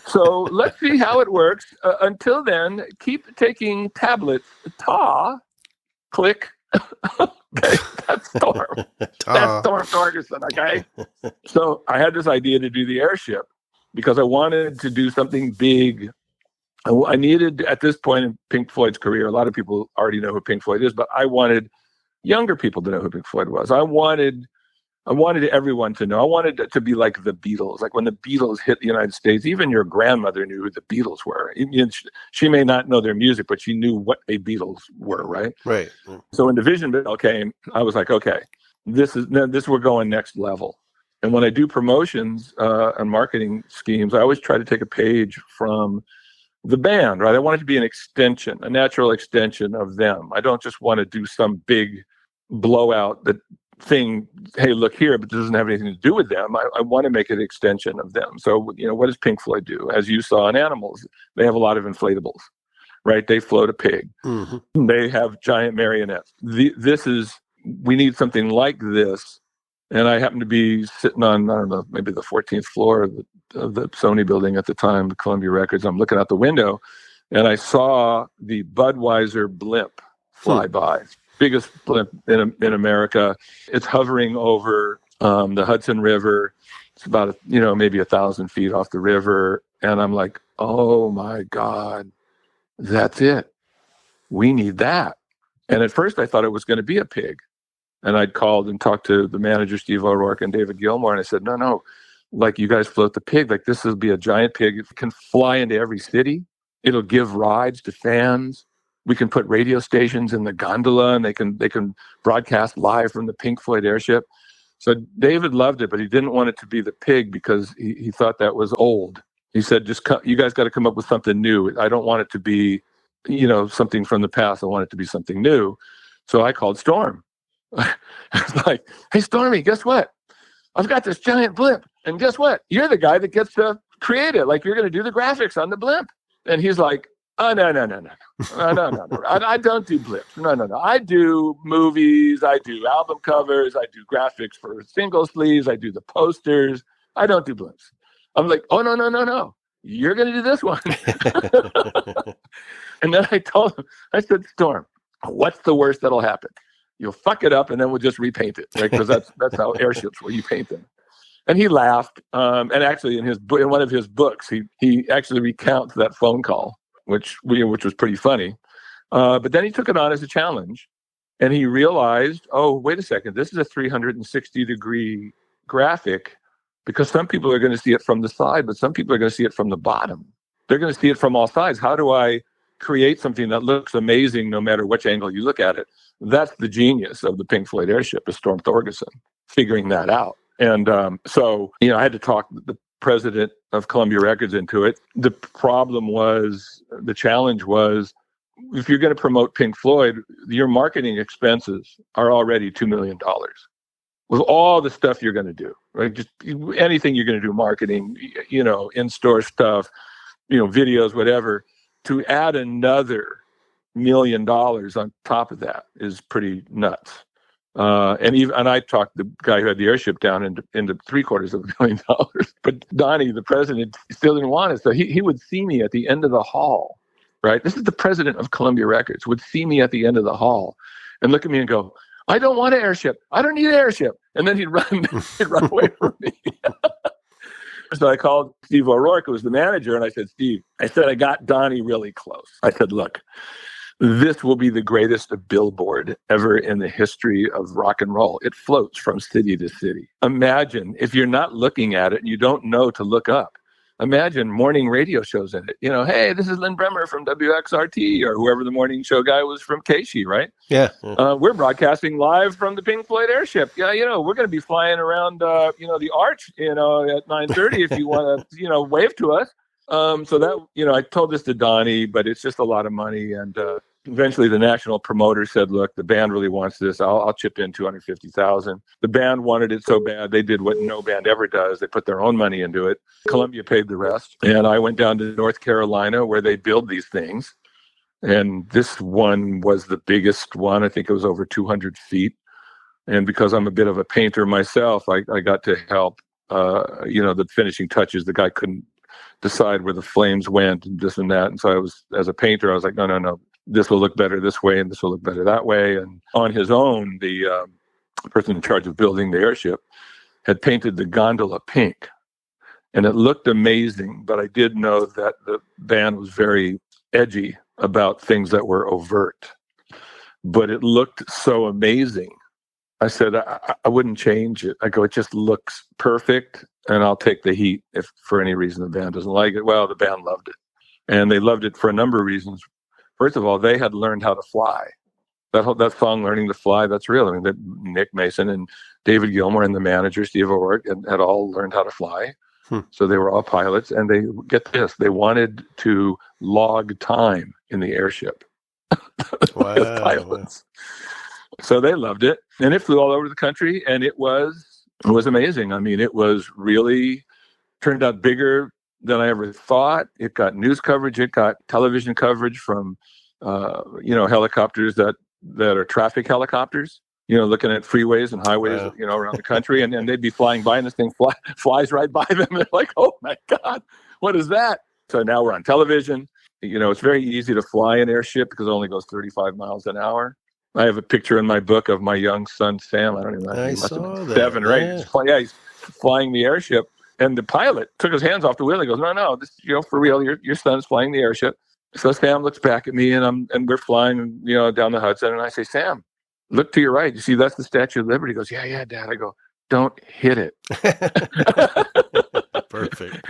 Speaker 3: So let's see how it works. Until then, keep taking tablets. Click. Okay, that's Storm. That's Storm Torgerson, okay? So I had this idea to do the Airship because I wanted to do something big. I needed, at this point in Pink Floyd's career, a lot of people already know who Pink Floyd is, but I wanted younger people to know who Pink Floyd was. I wanted everyone to know. I wanted it to be like the Beatles. Like when the Beatles hit the United States, even your grandmother knew who the Beatles were. She may not know their music, but she knew what a Beatles were, right?
Speaker 2: Right.
Speaker 3: So when the Vision Bill came, I was like, okay, this we're going next level. And when I do promotions and marketing schemes, I always try to take a page from the band, right? I want it to be an extension, a natural extension of them. I don't just want to do some big blowout thing, hey, look here, but this doesn't have anything to do with them. I want to make it an extension of them. So, what does Pink Floyd do? As you saw in Animals, they have a lot of inflatables, right? They float a pig. Mm-hmm. They have giant marionettes. We need something like this. And I happened to be sitting on, I don't know, maybe the 14th floor of the Sony building at the time, Columbia Records. I'm looking out the window and I saw the Budweiser blimp fly by. Biggest blimp in America. It's hovering over the Hudson River. It's about maybe 1,000 feet off the river, and I'm like, oh my God, that's it. We need that. And at first, I thought it was going to be a pig, and I'd called and talked to the manager Steve O'Rourke and David Gilmour, and I said, no, like you guys float the pig, like this will be a giant pig. It can fly into every city. It'll give rides to fans. We can put radio stations in the gondola, and they can broadcast live from the Pink Floyd Airship. So David loved it, but he didn't want it to be the pig because he thought that was old. He said, you guys got to come up with something new. I don't want it to be, something from the past. I want it to be something new. So I called Storm. I was like, hey, Stormy, guess what? I've got this giant blimp. And guess what? You're the guy that gets to create it. Like, you're going to do the graphics on the blimp. And he's like, oh, no. I don't do blips. No. I do movies. I do album covers. I do graphics for single sleeves. I do the posters. I don't do blips. I'm like, oh, no. You're going to do this one. And then I told him, I said, Storm, what's the worst that'll happen? You'll fuck it up and then we'll just repaint it, right? Because that's how airships were. You paint them. And he laughed. And actually in one of his books, he actually recounts that phone call, which was pretty funny. But then he took it on as a challenge, and he realized, oh, wait a second, this is a 360-degree graphic, because some people are going to see it from the side, but some people are going to see it from the bottom. They're going to see it from all sides. How do I create something that looks amazing no matter which angle you look at it? That's the genius of the Pink Floyd Airship, is Storm Thorgerson figuring that out. And so I had to talk the president of Columbia Records into it. The challenge was, if you're going to promote Pink Floyd, your marketing expenses are already $2 million with all the stuff you're going to do, right? Just anything you're going to do, marketing, in-store stuff, videos, whatever. To add another $1 million on top of that is pretty nuts. And I talked the guy who had the Airship down into $750,000. But Donnie, the president, still didn't want it. So he would see me at the end of the hall, right? This is the president of Columbia Records, would see me at the end of the hall and look at me and go, I don't want an Airship. I don't need an Airship. And then he'd run away from me. So I called Steve O'Rourke, who was the manager, and I said, Steve, I got Donnie really close. I said, look, this will be the greatest billboard ever in the history of rock and roll. It floats from city to city. Imagine if you're not looking at it and you don't know to look up. Imagine morning radio shows in it. Hey, this is Lynn Bremer from WXRT, or whoever the morning show guy was from KSHE, right?
Speaker 2: Yeah.
Speaker 3: We're broadcasting live from the Pink Floyd Airship. Yeah, we're going to be flying around, the arch, at 9:30 if you want to, wave to us. So that, I told this to Donnie, but it's just a lot of money. And eventually the national promoter said, look, the band really wants this. I'll chip in $250,000. The band wanted it so bad. They did what no band ever does. They put their own money into it. Columbia paid the rest. And I went down to North Carolina, where they build these things. And this one was the biggest one. I think it was over 200 feet. And because I'm a bit of a painter myself, I got to help, the finishing touches. The guy couldn't decide where the flames went and this and that. And so as a painter, I was like, no, this will look better this way and this will look better that way. And on his own, the person in charge of building the airship had painted the gondola pink. And it looked amazing, but I did know that the band was very edgy about things that were overt. But it looked so amazing. I said, I wouldn't change it. I go, it just looks perfect, and I'll take the heat if for any reason the band doesn't like it. Well, the band loved it. And they loved it for a number of reasons. First of all, they had learned how to fly. That song, Learning to Fly, that's real. I mean, Nick Mason and David Gilmour and the manager, Steve O'Rourke, had all learned how to fly. So they were all pilots. And they, get this, they wanted to log time in the airship.
Speaker 2: Wow.
Speaker 3: As pilots. So they loved it, and it flew all over the country, and it was amazing. I mean, it was really turned out bigger than I ever thought. It got news coverage, it got television coverage from, helicopters that are traffic helicopters, looking at freeways and highways, around the country, and they'd be flying by, and this thing flies right by them. And they're like, oh my God, what is that? So now we're on television. It's very easy to fly an airship because it only goes 35 miles an hour. I have a picture in my book of my young son, Sam. I don't even know. He must have been 7 or 8. He's flying the airship. And the pilot took his hands off the wheel. He goes, no, this, for real, your son's flying the airship. So Sam looks back at me, and we're flying, down the Hudson. And I say, Sam, look to your right. You see, that's the Statue of Liberty. He goes, yeah, Dad. I go, don't hit it.
Speaker 2: Perfect.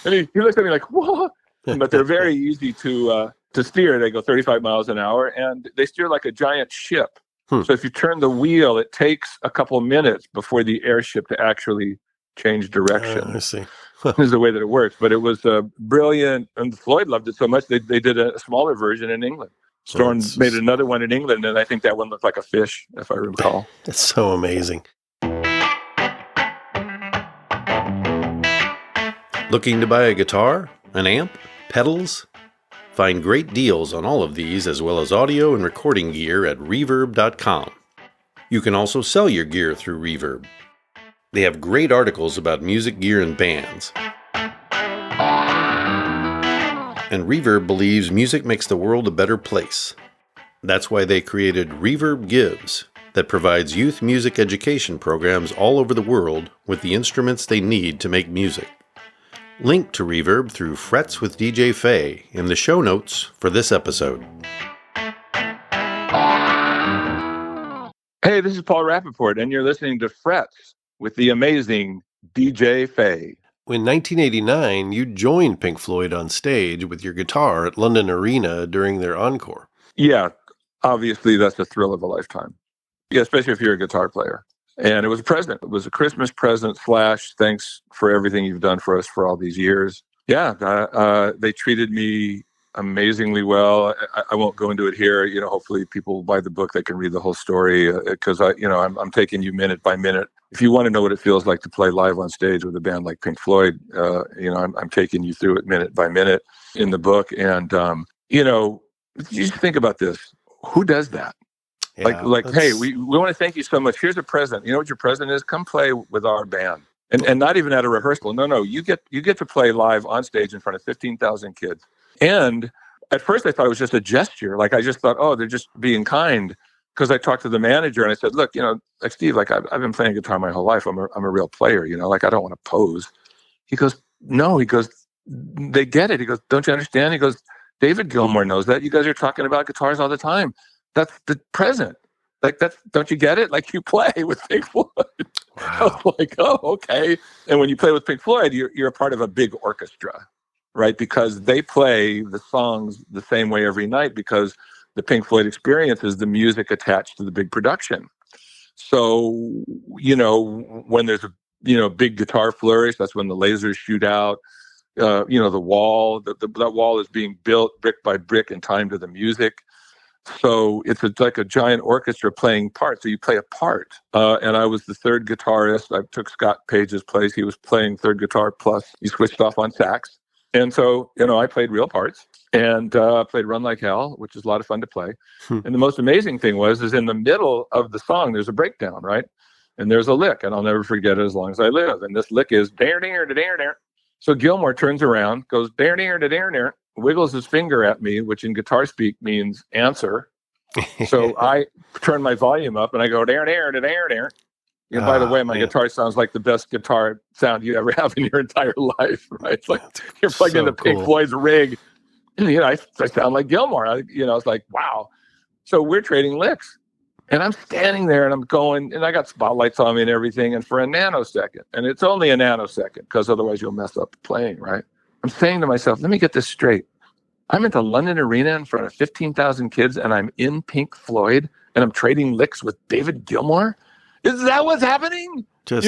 Speaker 3: And he looks at me like, what? But they're very easy to steer. They go 35 miles an hour, and they steer like a giant ship. So if you turn the wheel, it takes a couple of minutes before the airship to actually change direction.
Speaker 2: I see.
Speaker 3: This is the way that it works. But it was brilliant, and Floyd loved it so much they did a smaller version in England. Storm made another one in England, and I think that one looked like a fish, if I recall.
Speaker 2: That's so amazing. Looking to buy a guitar, an amp, pedals? Find great deals on all of these, as well as audio and recording gear at reverb.com. You can also sell your gear through Reverb. They have great articles about music gear and bands. And Reverb believes music makes the world a better place. That's why they created Reverb Gives, that provides youth music education programs all over the world with the instruments they need to make music. Link to Reverb through Frets with DJ Faye in the show notes for this episode.
Speaker 3: Hey, this is Paul Rappaport, and you're listening to Frets with the amazing DJ Faye.
Speaker 2: In 1989, you joined Pink Floyd on stage with your guitar at London Arena during their encore.
Speaker 3: Yeah, obviously that's a thrill of a lifetime. Yeah, especially if you're a guitar player. And it was a present. It was a Christmas present / thanks for everything you've done for us for all these years. Yeah, they treated me amazingly well. I won't go into it here. Hopefully people buy the book. They can read the whole story because I'm taking you minute by minute. If you want to know what it feels like to play live on stage with a band like Pink Floyd, I'm taking you through it minute by minute in the book. And you just think about this. Who does that? Yeah, hey, we want to thank you so much. Here's a present. You know what your present is? Come play with our band. And not even at a rehearsal. No, you get to play live on stage in front of 15,000 kids. And at first I thought it was just a gesture. I just thought, oh, they're just being kind. Because I talked to the manager and I said, look, Steve, I've been playing guitar my whole life. I'm a real player, I don't want to pose. He goes, no, they get it. He goes, don't you understand? He goes, David Gilmour knows that. You guys are talking about guitars all the time. That's the present. Don't you get it? You play with Pink Floyd. Wow. I was like, oh, okay. And when you play with Pink Floyd, you're a part of a big orchestra, right? Because they play the songs the same way every night because the Pink Floyd experience is the music attached to the big production. So, when there's a, big guitar flourish, that's when the lasers shoot out. The wall, that wall is being built brick by brick in time to the music. So it's like a giant orchestra playing parts. So you play a part. And I was the third guitarist. I took Scott Page's place. He was playing third guitar plus he switched off on sax. And so, I played real parts. and played Run Like Hell, which is a lot of fun to play.
Speaker 2: Hmm.
Speaker 3: And the most amazing thing is in the middle of the song, there's a breakdown, right? And there's a lick, and I'll never forget it as long as I live. And this lick is dare dare dare dare. So Gilmore turns around, goes dare dare dare dare, wiggles his finger at me, which in guitar speak means answer. So I turn my volume up and I go dare dare dare dare. And by the way, my guitar sounds like the best guitar sound you ever have in your entire life, right? It's like you're plugged into Pink Floyd's rig. I sound like Gilmore. It's like, wow. So we're trading licks. And I'm standing there and I'm going, and I got spotlights on me and everything. And for a nanosecond, and it's only a nanosecond because otherwise you'll mess up the playing, right? I'm saying to myself, let me get this straight. I'm at the London Arena in front of 15,000 kids and I'm in Pink Floyd and I'm trading licks with David Gilmour. Is that what's happening?
Speaker 2: Just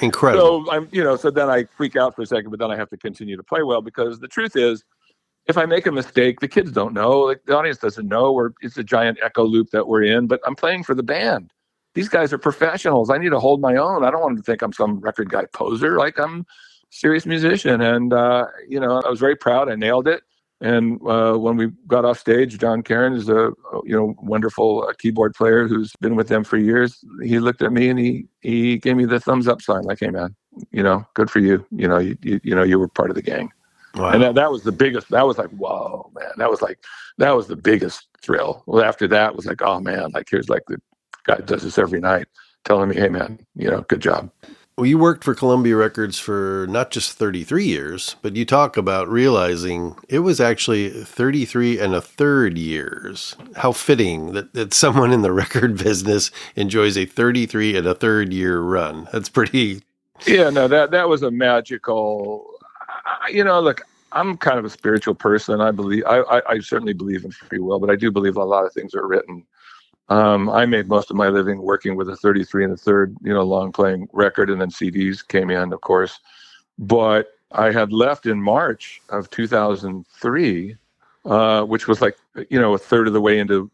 Speaker 2: incredible.
Speaker 3: So then I freak out for a second, but then I have to continue to play well because the truth is, if I make a mistake, the kids don't know, like the audience doesn't know, or it's a giant echo loop that we're in, but I'm playing for the band. These guys are professionals. I need to hold my own. I don't want them to think I'm some record guy poser. Like I'm a serious musician. And, I was very proud. I nailed it. And when we got off stage, John Caron is a wonderful keyboard player who's been with them for years. He looked at me and he gave me the thumbs up sign, like, "Hey man, good for you. You were part of the gang." Wow. And that was the biggest. That was like, whoa, man. That was the biggest thrill. Well, after that was like, oh man, like here's like the guy that does this every night, telling me, "Hey man, good job."
Speaker 2: Well, you worked for Columbia Records for not just 33 years, but you talk about realizing it was actually 33 and a third years. How fitting that someone in the record business enjoys a 33 and a third year run. That's pretty.
Speaker 3: Yeah, no, that was a magical. Look, I'm kind of a spiritual person. I believe, I certainly believe in free will, but I do believe a lot of things are written. I made most of my living working with a 33 and a third, long playing record, and then CDs came in, of course. But I had left in March of 2003, which was like, a third of the way into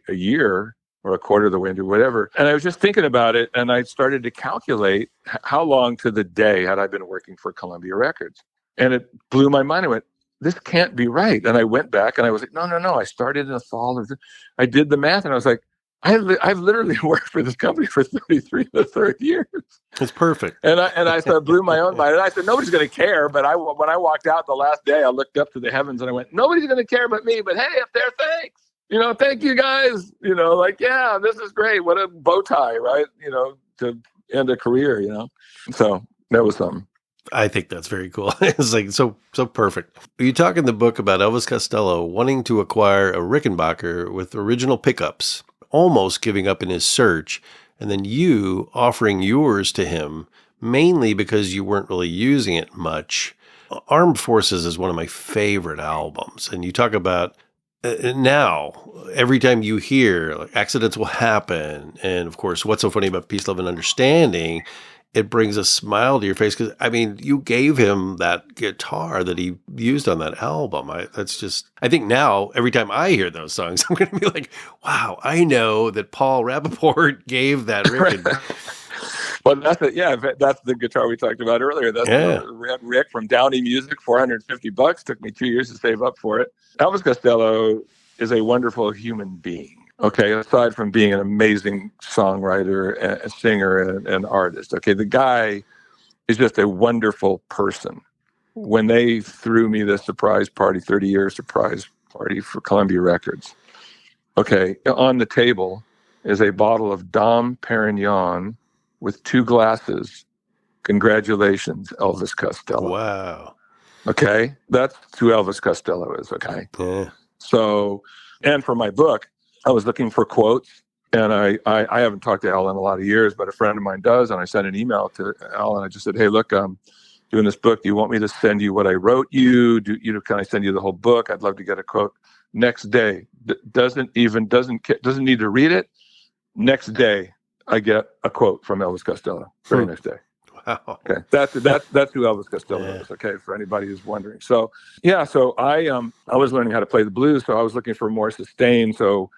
Speaker 3: a year or a quarter of the way into whatever. And I was just thinking about it, and I started to calculate how long to the day had I been working for Columbia Records. And it blew my mind. I went, this can't be right. And I went back and I was like, no. I started in the fall. I did the math and I was like, I've literally worked for this company for 33 and a third years.
Speaker 2: It's perfect.
Speaker 3: And I started blew my own mind. And I said, nobody's going to care. But when I walked out the last day, I looked up to the heavens and I went, nobody's going to care but me. But hey, up there, thanks. Thank you guys. Yeah, this is great. What a bow tie, right? To end a career, So that was something.
Speaker 2: I think that's very cool. It's like so perfect. You talk in the book about Elvis Costello wanting to acquire a Rickenbacker with original pickups, almost giving up in his search, and then you offering yours to him, mainly because you weren't really using it much. Armed Forces is one of my favorite albums, and you talk about now, every time you hear like, accidents will happen, and of course, what's so funny about Peace, Love, and Understanding, it brings a smile to your face because, you gave him that guitar that he used on that album. I think now, every time I hear those songs, I'm going to be like, wow, I know that Paul Rappaport gave that record.
Speaker 3: Well, that's the guitar we talked about earlier. That's Rick from Downey Music, $450. Took me 2 years to save up for it. Elvis Costello is a wonderful human being. Okay, aside from being an amazing songwriter, a singer, and artist. Okay, the guy is just a wonderful person. When they threw me the surprise party, 30-year surprise party for Columbia Records, okay, on the table is a bottle of Dom Perignon with 2 glasses. Congratulations, Elvis Costello.
Speaker 2: Wow.
Speaker 3: Okay, that's who Elvis Costello is, okay?
Speaker 2: Yeah.
Speaker 3: So, and for my book, I was looking for quotes, and I haven't talked to Al in a lot of years, but a friend of mine does, and I sent an email to Al, and I just said, hey, look, I'm doing this book. Do you want me to send you what I wrote you? Can I send you the whole book? I'd love to get a quote. Next day, doesn't need to read it. Next day, I get a quote from Elvis Costello. Very next day.
Speaker 2: Wow.
Speaker 3: Okay, that's who Elvis Costello is. Okay, for anybody who's wondering. So I was learning how to play the blues, so I was looking for more sustain. So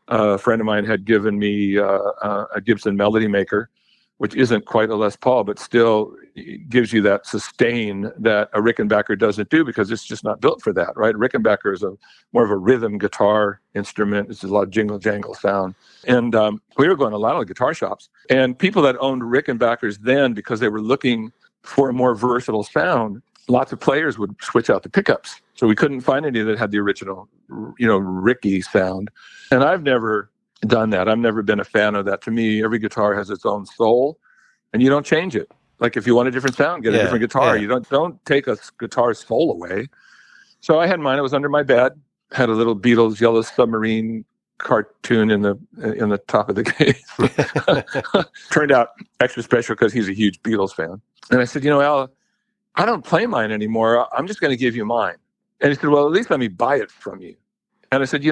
Speaker 3: a friend of mine had given me a Gibson Melody Maker, which isn't quite a Les Paul, but still gives you that sustain that a Rickenbacker doesn't do because it's just not built for that, right? Rickenbacker is more of a rhythm guitar instrument. It's a lot of jingle jangle sound. And we were going to a lot of guitar shops, and people that owned Rickenbackers then, because they were looking for a more versatile sound, lots of players would switch out the pickups. So we couldn't find any that had the original, Ricky sound. And I've never done that. I've never been a fan of that. To me, every guitar has its own soul, and you don't change it. Like if you want a different sound, get a different guitar. You don't take a guitar's soul away. So I had mine. It was under my bed. Had a little Beatles Yellow Submarine cartoon in the top of the case. Turned out extra special because he's a huge Beatles fan. And I said, Al, I don't play mine anymore. I'm just going to give you mine. And he said, well, at least let me buy it from you. And I said,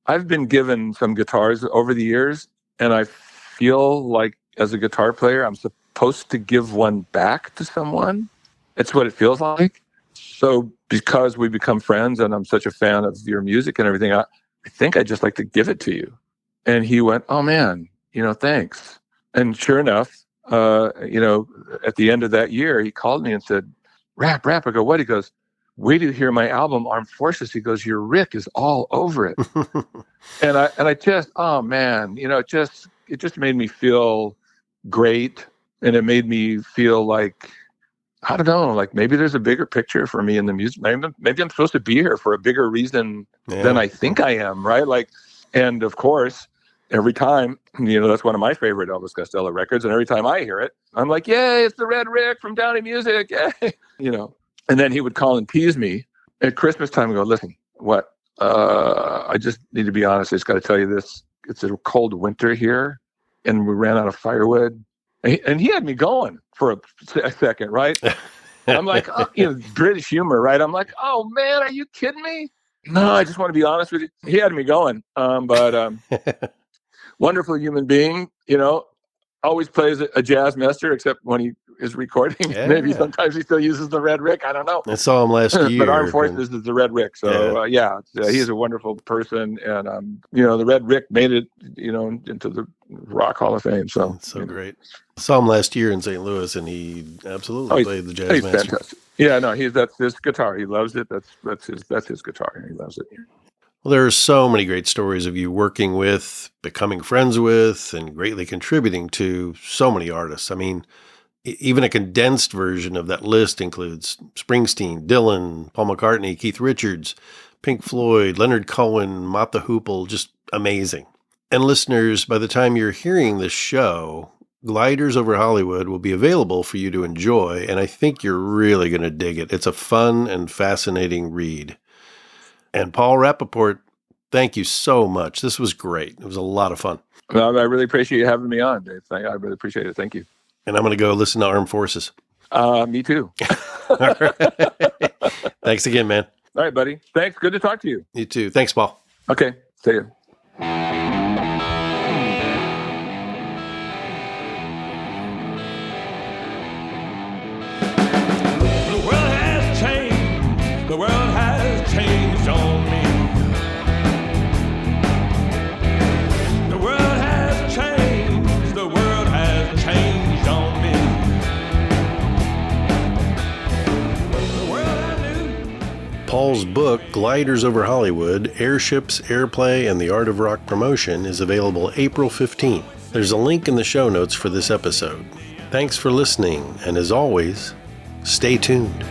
Speaker 3: I've been given some guitars over the years, and I feel like as a guitar player, I'm supposed to give one back to someone. It's what it feels like. So because we become friends and I'm such a fan of your music and everything, I think I'd just like to give it to you. And he went, oh man, thanks. And sure enough, at the end of that year, he called me and said, Rapp. I go, what? He goes, wait till you hear my album, Armed Forces. He goes, your Rick is all over it. and I just, oh man, it just made me feel great. And it made me feel like, I don't know, like maybe there's a bigger picture for me in the music. Maybe I'm supposed to be here for a bigger reason than I think I am, right? Like, and of course, every time, that's one of my favorite Elvis Costello records. And every time I hear it, I'm like, yay, it's the Red Rick from Downey Music. Yay. And then he would call and tease me at Christmas time and go, listen, what? I just need to be honest. I just got to tell you this. It's a cold winter here and we ran out of firewood. And he had me going for a second, right? I'm like, British humor, right? I'm like, oh man, are you kidding me? No, I just want to be honest with you. He had me going. But wonderful human being, always plays a jazz master, except when he is recording. Yeah. Maybe sometimes he still uses the Red Rick. I don't know.
Speaker 2: I saw him last year.
Speaker 3: But Armed Forces is the Red Rick. So he's a wonderful person. And, the Red Rick made it, into the Rock Hall of Fame. So
Speaker 2: that's so great. I saw him last year in St. Louis, and he absolutely played the jazz master.
Speaker 3: Fantastic. Yeah, no, that's his guitar. He loves it. That's his guitar. He loves it.
Speaker 2: Well, there are so many great stories of you working with, becoming friends with, and greatly contributing to so many artists. I mean, even a condensed version of that list includes Springsteen, Dylan, Paul McCartney, Keith Richards, Pink Floyd, Leonard Cohen, Mott the Hoople, just amazing. And listeners, by the time you're hearing this show, Gliders Over Hollywood will be available for you to enjoy, and I think you're really going to dig it. It's a fun and fascinating read. And Paul Rappaport, thank you so much. This was great. It was a lot of fun.
Speaker 3: Well, I really appreciate you having me on, Dave. I really appreciate it. Thank you.
Speaker 2: And I'm going to go listen to Armed Forces.
Speaker 3: Me too.
Speaker 2: Thanks again, man.
Speaker 3: All right, buddy. Thanks. Good to talk to you.
Speaker 2: You too. Thanks, Paul.
Speaker 3: Okay. See you.
Speaker 1: The world has changed on me. The world has changed. The world has changed on me. The world I knew.
Speaker 2: Paul's book, Gliders Over Hollywood, Airships, Airplay, and the Art of Rock Promotion is available April 15th. There's a link in the show notes for this episode. Thanks for listening, and as always, stay tuned.